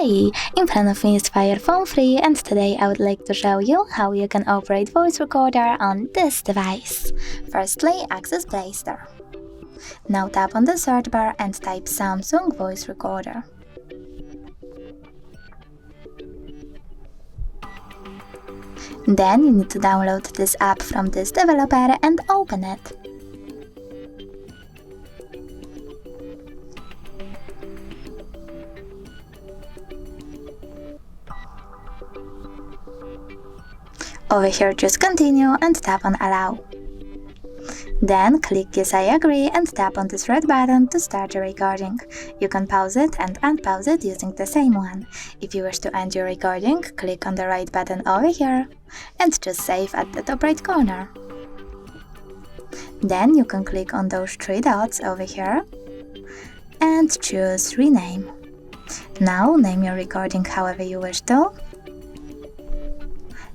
Hey, in front of me is FairPhone 3 and today I would like to show you how you can operate voice recorder on this device. Firstly, access Play Store. Now tap on the search bar and type Samsung voice recorder. Then you need to download this app from this developer and open it. Over here, just continue and tap on Allow. Then click Yes, I agree and tap on this red button to start the recording. You can pause it and unpause it using the same one. If you wish to end your recording, click on the right button over here and just save at the top right corner. Then you can click on those three dots over here and choose Rename. Now name your recording however you wish to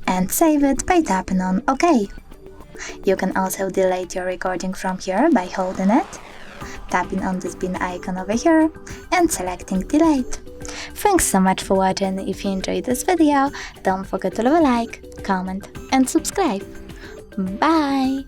and save it by tapping on OK. You can also delete your recording from here by holding it, tapping on this bin icon over here and selecting Delete. Thanks so much for watching. If you enjoyed this video, don't forget to leave a like, comment and subscribe. Bye!